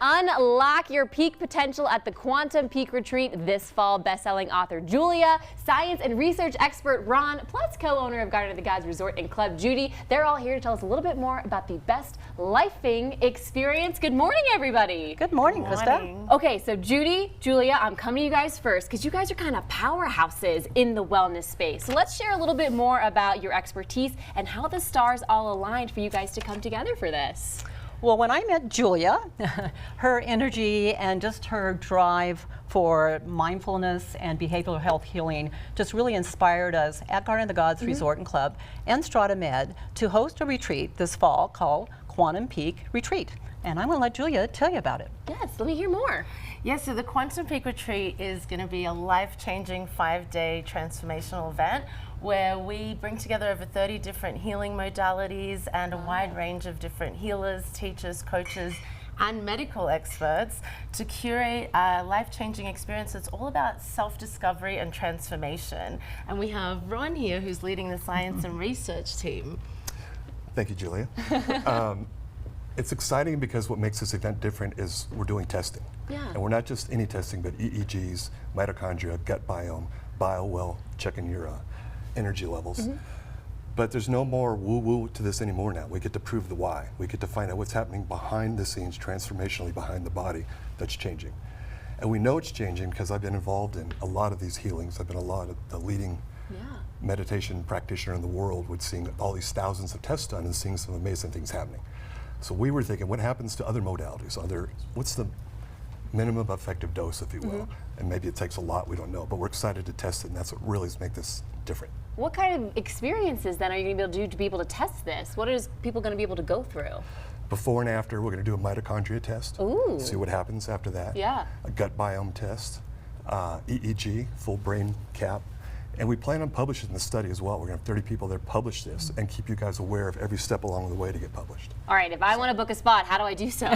unlock your peak potential at the Quantum Peak Retreat this fall. Best-selling author Julia, science and research expert Ron, plus co-owner of Garden of the Gods Resort and Club Judy. They're all here to tell us a little bit more about the best lifing experience. Good morning, everybody. Good morning, Krista. Okay, so Judy, Julia, I'm coming to you guys first because you guys are kind of powerhouses in the wellness space. So let's share a little bit more about your expertise and how the stars all aligned for you guys to come together for this. Well, when I met Julia, her energy and just her drive for mindfulness and behavioral health healing just really inspired us at Garden of the Gods Resort and Club and StrataMed to host a retreat this fall called Quantum Peak Retreat. And I'm going to let Julia tell you about it. Yes, let me hear more. Yes, so the Quantum Peak Retreat is going to be a life-changing 5-day transformational event where we bring together over 30 different healing modalities and a wide range of different healers, teachers, coaches, and medical experts to curate a life-changing experience that's all about self-discovery and transformation. And we have Ron here who's leading the science and research team. Thank you, Julia. It's exciting because what makes this event different is we're doing testing. Yeah. And we're not just any testing, but EEGs, mitochondria, gut biome, BioWell, checking your energy levels. But there's no more woo-woo to this anymore now. We get to prove the why. We get to find out what's happening behind the scenes, transformationally behind the body that's changing. And we know it's changing because I've been involved in a lot of these healings. I've been a lot of the leading meditation practitioner in the world with seeing all these thousands of tests done and seeing some amazing things happening. So we were thinking, what happens to other modalities? What's the minimum effective dose, if you will? And maybe it takes a lot, we don't know, but we're excited to test it, and that's what really makes this different. What kind of experiences then are you going to be able to do to be able to test this? What is people going to be able to go through? Before and after, we're going to do a mitochondria test. Ooh. See what happens after that. Yeah. A gut biome test, EEG, full brain cap. And we plan on publishing the study as well. We're going to have 30 people there publish this and keep you guys aware of every step along the way to get published. All right, if I want to book a spot, how do I do so?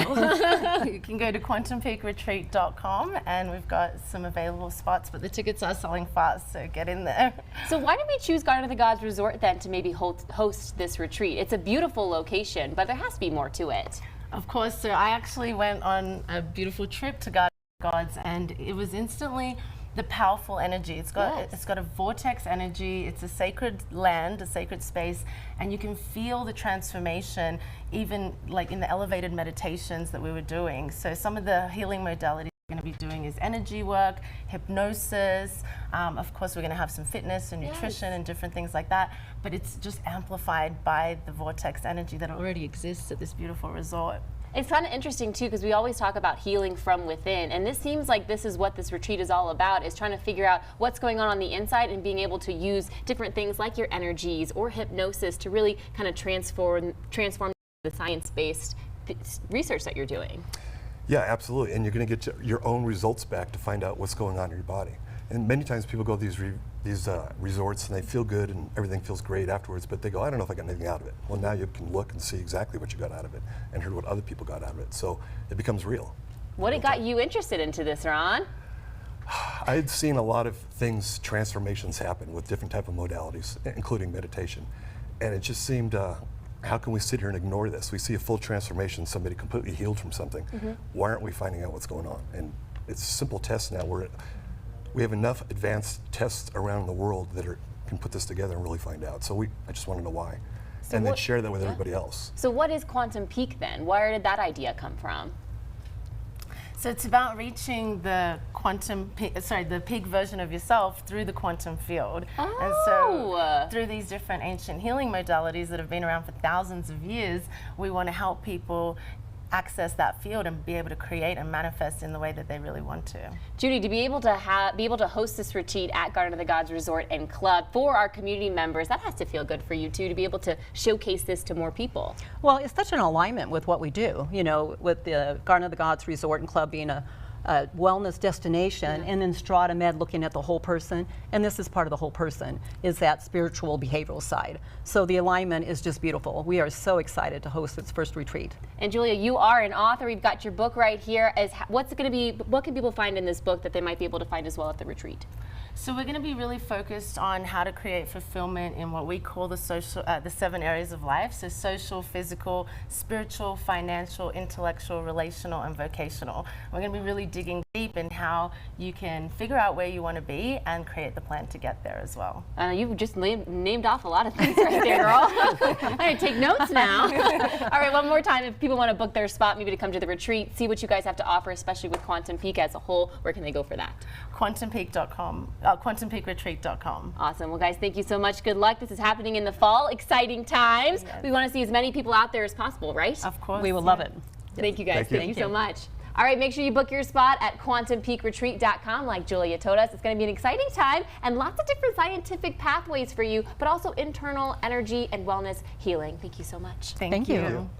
You can go to quantumpeakretreat.com and we've got some available spots, but the tickets are selling fast, so get in there. So why did we choose Garden of the Gods Resort then to maybe host this retreat? It's a beautiful location, but there has to be more to it. Of course, so I actually went on a beautiful trip to Garden of the Gods and it was instantly the powerful energy. It's got a vortex energy. It's a sacred land, a sacred space, and you can feel the transformation even like in the elevated meditations that we were doing. So some of the healing modalities we're going to be doing is energy work, hypnosis. Of course, we're going to have some fitness and nutrition and different things like that, but it's just amplified by the vortex energy that already exists at this beautiful resort. It's kind of interesting too because we always talk about healing from within, and this seems like this is what this retreat is all about, is trying to figure out what's going on the inside and being able to use different things like your energies or hypnosis to really kind of transform the science-based research that you're doing. Yeah, absolutely, and you're going to get your own results back to find out what's going on in your body. And many times people go to these resorts and they feel good and everything feels great afterwards, but they go, I don't know if I got anything out of it. Well, now you can look and see exactly what you got out of it and heard what other people got out of it. So it becomes real. What got you interested into this, Ron? I had seen a lot of things, transformations happen with different type of modalities, including meditation. And it just seemed, how can we sit here and ignore this? We see a full transformation, somebody completely healed from something. Why aren't we finding out what's going on? And it's a simple test now. We have enough advanced tests around the world that can put this together and really find out. So I just want to know why. So then share that with everybody else. So what is Quantum Peak then? Where did that idea come from? So it's about reaching the the peak version of yourself through the quantum field. Oh. And so through these different ancient healing modalities that have been around for thousands of years, we want to help people access that field and be able to create and manifest in the way that they really want to. Judy, to be able to host this retreat at Garden of the Gods Resort and Club for our community members, that has to feel good for you too, to be able to showcase this to more people. Well, it's such an alignment with what we do, you know, with the Garden of the Gods Resort and Club being a wellness destination, and then StrataMed looking at the whole person, and this is part of the whole person, is that spiritual behavioral side. So the alignment is just beautiful. We are so excited to host its first retreat. And Julia, you are an author. We've got your book right here. What can people find in this book that they might be able to find as well at the retreat? So we're going to be really focused on how to create fulfillment in what we call the 7 areas of life. So social, physical, spiritual, financial, intellectual, relational, and vocational. We're going to be really digging deep in how you can figure out where you want to be and create the plan to get there as well. You've just named off a lot of things right there, girl. I'm going to take notes now. All right, one more time. If people want to book their spot, maybe to come to the retreat, see what you guys have to offer, especially with Quantum Peak as a whole, where can they go for that? QuantumPeak.com, QuantumPeakRetreat.com. Awesome. Well, guys, thank you so much. Good luck. This is happening in the fall. Exciting times. Yes. We want to see as many people out there as possible, right? Of course. We will love it. Thank you, guys. Thank you. Thank you so much. All right, make sure you book your spot at QuantumPeakRetreat.com, like Julia told us. It's going to be an exciting time and lots of different scientific pathways for you, but also internal energy and wellness healing. Thank you so much. Thank you. you.